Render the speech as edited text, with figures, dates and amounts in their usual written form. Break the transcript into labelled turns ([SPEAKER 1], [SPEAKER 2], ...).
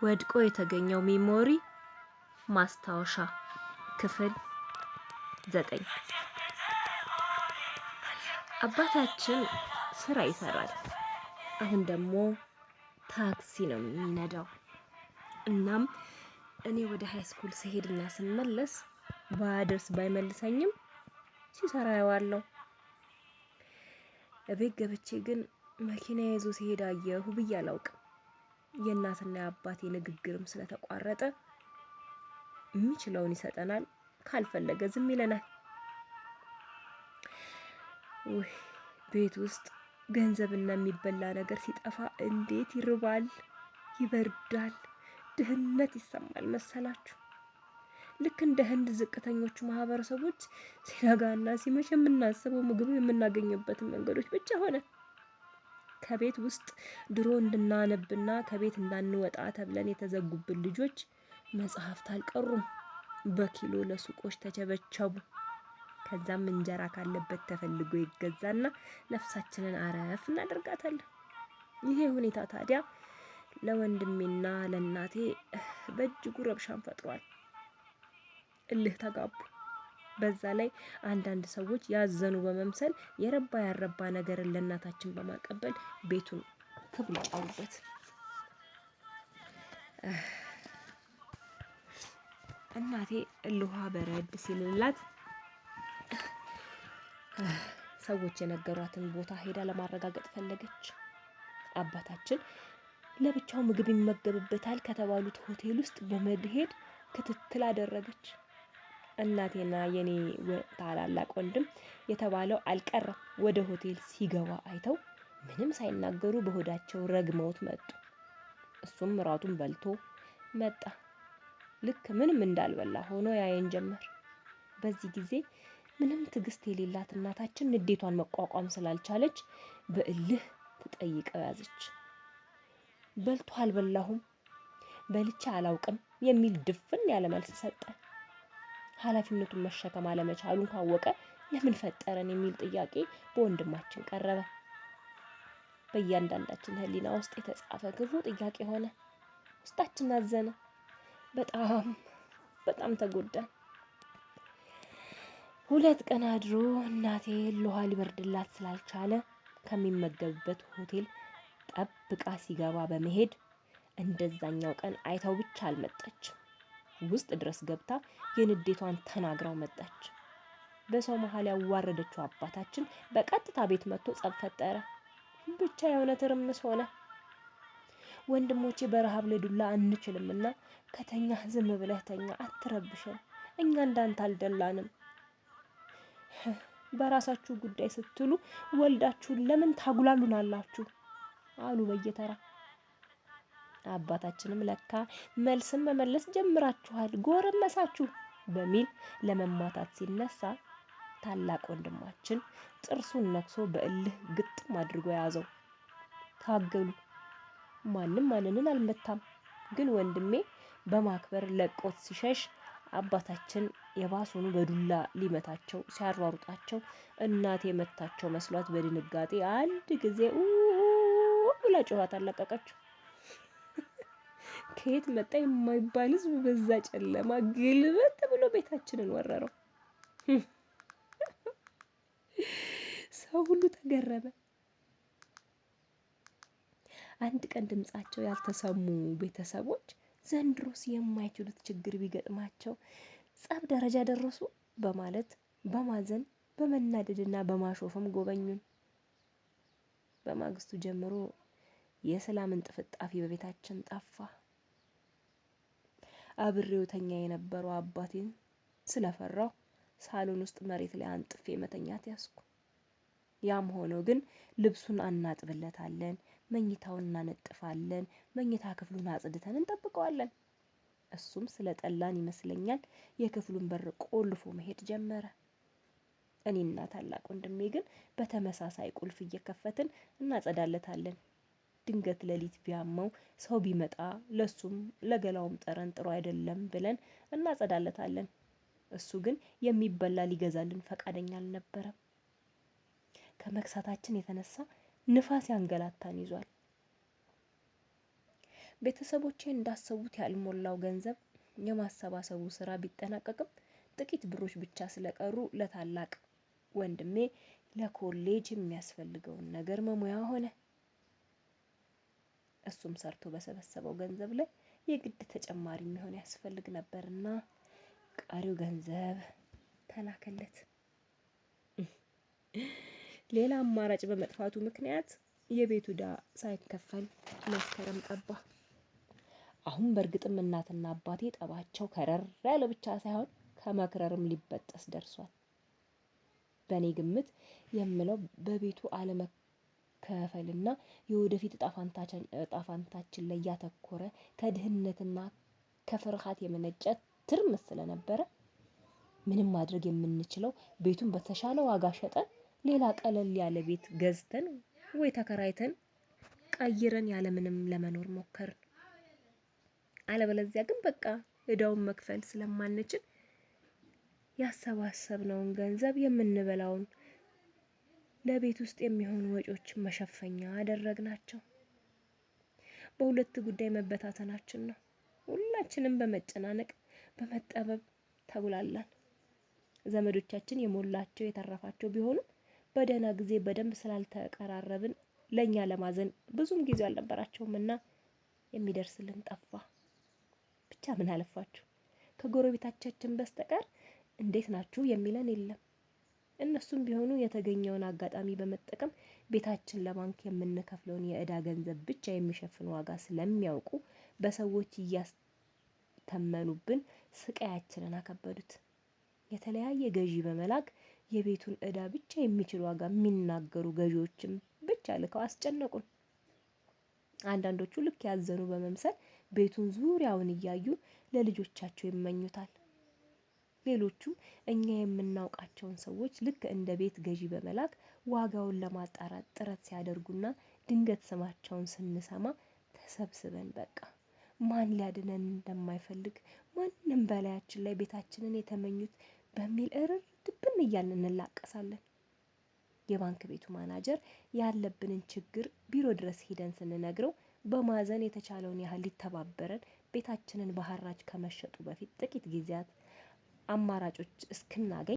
[SPEAKER 1] ወድቆ የተገኘው ሜሞሪ ማስታወሻ ክፍል 9 አባታችን ስራ ይሰራል። አሁን ደግሞ ታክሲ ነው የሚነዳው። እናም እኔ ወደ ሃይስኩል ስሄድና ስመለስ ባደርስ ባይመልሰኝም ሲሰራ ያዋለው። እቤት ገብቼ ግን መኪና ይዞ ሲሄድ አየሁ ብዬ አላውቅም። የእናትና የአባቴ ንግግርም ስለተቋረጠ የሚችለውን ይሰጠናል፣ ካልፈለገ ዝም ይለናል። ቤት ውስጥ ገንዘብና የሚበላ ነገር ሲጠፋ እንዴት ይርባል፣ ይበርዳል፣ ድህነት ይሰማል መሰላችሁ። ልክ እንደ ህንድ ዝቅተኞቹ ማህበረሰቦች ሲነጋና ሲመሽ የምናስበው ምግብ የምናገኝበትን መንገዶች ብቻ ሆነ። ከቤት ውስጥ ድሮ እንድናነብና ከቤት እንዳንወጣ ተብለን የተዘጉብን ልጆች መጽሐፍት አልቀሩም፣ በኪሎ ለሱቆች ተቸበቸቡ። ከዛም እንጀራ ካለበት ተፈልጎ ይገዛና ነፍሳችንን አረፍ እናደርጋታለን። ይሄ ሁኔታ ታዲያ ለወንድሜና ለእናቴ በእጅጉ ረብሻን ፈጥሯል። እልህ ተጋቡ። በዛ ላይ አንዳንድ ሰዎች ያዘኑ በመምሰል የረባ ያረባ ነገርን ለእናታችን በማቀበል ቤቱን ክብር ጫኑበት። እናቴ እልሃ በረድ ሲልላት ሰዎች የነገሯትን ቦታ ሄዳ ለማረጋገጥ ፈለገች። አባታችን ለብቻው ምግብ ይመገብበታል ከተባሉት ሆቴል ውስጥ በመሄድ ክትትል አደረገች። እናቴና የኔ ታላላቅ ወንድም የተባለው አልቀረም። ወደ ሆቴል ሲገባ አይተው ምንም ሳይናገሩ በሆዳቸው ረግመውት መጡ። እሱም ራቱን በልቶ መጣ። ልክ ምንም እንዳልበላ ሆኖ ያየን ጀመር። በዚህ ጊዜ ምንም ትዕግስት የሌላት እናታችን ንዴቷን መቋቋም ስላልቻለች በእልህ ትጠይቀው ያዘች። በልቶ አልበላሁም፣ በልቼ አላውቅም የሚል ድፍን ያለ መልስ ሰጠ። ኃላፊነቱን መሸከም አለመቻሉን ካወቀ ለምን ፈጠረን የሚል ጥያቄ በወንድማችን ቀረበ። በእያንዳንዳችን ህሊና ውስጥ የተጻፈ ክፉ ጥያቄ ሆነ። ውስጣችን አዘነ። በጣም ተጎዳን። 2 ቀን አድሮ እናቴ ለውሃ ሊበርድላት ስላልቻለ ከሚመገብበት ሆቴል ጠብቃ ሲገባ በመሄድ እንደዛኛው ቀን አይታው ብቻ አልመጣችም። ውስጥ ድረስ ገብታ የንዴቷን ተናግራው መጣች። በሰው መሃል ያዋረደችው አባታችን በቀጥታ ቤት መጥቶ ጸብ ፈጠረ። ብቻ የሆነ ትርምስ ሆነ። ወንድሞቼ በረሃብ ለዱላ አንችልምና ከተኛ ዝም ብለህ ተኛ፣ አትረብሽን፣ እኛ እንዳንተ አልደላንም፣ በራሳችሁ ጉዳይ ስትሉ ወልዳችሁን ለምን ታጉላሉናላችሁ አሉ በየተራ። አባታችንም ለካ መልስም መመለስ ጀምራችኋል፣ ጎረመሳችሁ በሚል ለመማታት ሲነሳ ታላቅ ወንድማችን ጥርሱን ነክሶ በእልህ ግጥም አድርጎ ያዘው። ታገሉ። ማንም ማንንን አልመታም። ግን ወንድሜ በማክበር ለቆት ሲሸሽ አባታችን የባሱኑ በዱላ ሊመታቸው ሲያሯሩጣቸው እናቴ መታቸው መስሏት በድንጋጤ አንድ ጊዜ ብላ ጮኻ አለቀቀችው። ከየት መጣ የማይባል ህዝብ በዛ ጨለማ ግልብጥ ብሎ ቤታችንን ወረረው። ሰው ሁሉ ተገረመ። አንድ ቀን ድምጻቸው ያልተሰሙ ቤተሰቦች ዘንድሮስ የማይችሉት ችግር ቢገጥማቸው ጸብ ደረጃ ደረሱ በማለት በማዘን በመናደድና በማሾፍም ጎበኙን። በማግስቱ ጀምሮ የሰላምን ጥፍጣፊ በቤታችን ጠፋ። አብሬው ተኛ የነበረው አባቴን ስለፈራው ሳሎን ውስጥ መሬት ላይ አንጥፌ መተኛት ያዝኩ። ያም ሆኖ ግን ልብሱን እናጥብለታለን፣ መኝታውን እናነጥፋለን፣ መኝታ ክፍሉን አጽድተን እንጠብቀዋለን። እሱም ስለጠላን ይመስለኛል የክፍሉን በር ቆልፎ መሄድ ጀመረ። እኔና ታላቅ ወንድሜ ግን በተመሳሳይ ቁልፍ እየከፈትን እናጸዳለታለን። ድንገት ሌሊት ቢያመው ሰው ቢመጣ ለሱም ለገላውም ጠረን ጥሩ አይደለም ብለን እናጸዳለታለን። እሱ ግን የሚበላ ሊገዛልን ፈቃደኛ አልነበረም። ከመክሳታችን የተነሳ ንፋስ ያንገላታን ይዟል። ቤተሰቦቼ እንዳሰቡት ያልሞላው ገንዘብ የማሰባሰቡ ስራ ቢጠናቀቅም ጥቂት ብሮች ብቻ ስለቀሩ ለታላቅ ወንድሜ ለኮሌጅ የሚያስፈልገውን ነገር መሙያ ሆነ። እሱም ሰርቶ በሰበሰበው ገንዘብ ላይ የግድ ተጨማሪ የሚሆን ያስፈልግ ነበርና ቀሪው ገንዘብ ተላከለት። ሌላ አማራጭ በመጥፋቱ ምክንያት የቤቱ ዕዳ ሳይከፈል መስከረም ጠባ። አሁን በእርግጥም እናትና አባቴ ጠባቸው ከረር ያለ ብቻ ሳይሆን ከመክረርም ሊበጠስ ደርሷል። በእኔ ግምት የምለው በቤቱ አለመከፈልና የወደፊት እጣ ፋንታችን ላይ ያተኮረ ከድህነትና ከፍርሃት የመነጨ ትርምስ ስለነበረ ምንም ማድረግ የምንችለው ቤቱን በተሻለ ዋጋ ሸጠን ሌላ ቀለል ያለ ቤት ገዝተን ወይ ተከራይተን ቀይረን ያለምንም ለመኖር ሞከርን። አለበለዚያ ግን በቃ ዕዳውን መክፈል ስለማንችል ያሰባሰብነውን ገንዘብ የምንበላውን ለቤት ውስጥ የሚሆኑ ወጪዎችን መሸፈኛ አደረግናቸው። በሁለት ጉዳይ መበታተናችን ነው። ሁላችንም በመጨናነቅ በመጠበብ ተጉላላን። ዘመዶቻችን የሞላቸው የተረፋቸው ቢሆኑም በደህና ጊዜ በደንብ ስላልተቀራረብን ለኛ ለማዘን ብዙም ጊዜ አልነበራቸውምና የሚደርስልን ጠፋ። ብቻ ምን አለፋችሁ ከጎረቤታችን በስተቀር እንዴት ናችሁ የሚለን የለም። እነሱም ቢሆኑ የተገኘውን አጋጣሚ በመጠቀም ቤታችን ለባንክ የምንከፍለውን የዕዳ ገንዘብ ብቻ የሚሸፍን ዋጋ ስለሚያውቁ በሰዎች እያስተመኑብን ስቃያችንን አከበዱት። የተለያየ ገዢ በመላክ የቤቱን ዕዳ ብቻ የሚችል ዋጋ የሚናገሩ ገዢዎችም ብቻ ልከው አስጨነቁን። አንዳንዶቹ ልክ ያዘኑ በመምሰል ቤቱን ዙሪያውን እያዩ ለልጆቻቸው ይመኙታል። ሌሎቹ እኛ የምናውቃቸውን ሰዎች ልክ እንደ ቤት ገዢ በመላክ ዋጋውን ለማጣራት ጥረት ሲያደርጉና ድንገት ስማቸውን ስንሰማ ተሰብስበን በቃ ማን ሊያድነን እንደማይፈልግ ማንም በላያችን ላይ ቤታችንን የተመኙት በሚል እርር ድብን እያልን እንላቀሳለን። የባንክ ቤቱ ማናጀር ያለብንን ችግር ቢሮ ድረስ ሄደን ስንነግረው በማዘን የተቻለውን ያህል ሊተባበረን ቤታችንን በሐራጅ ከመሸጡ በፊት ጥቂት ጊዜያት አማራጮች እስክናገኝ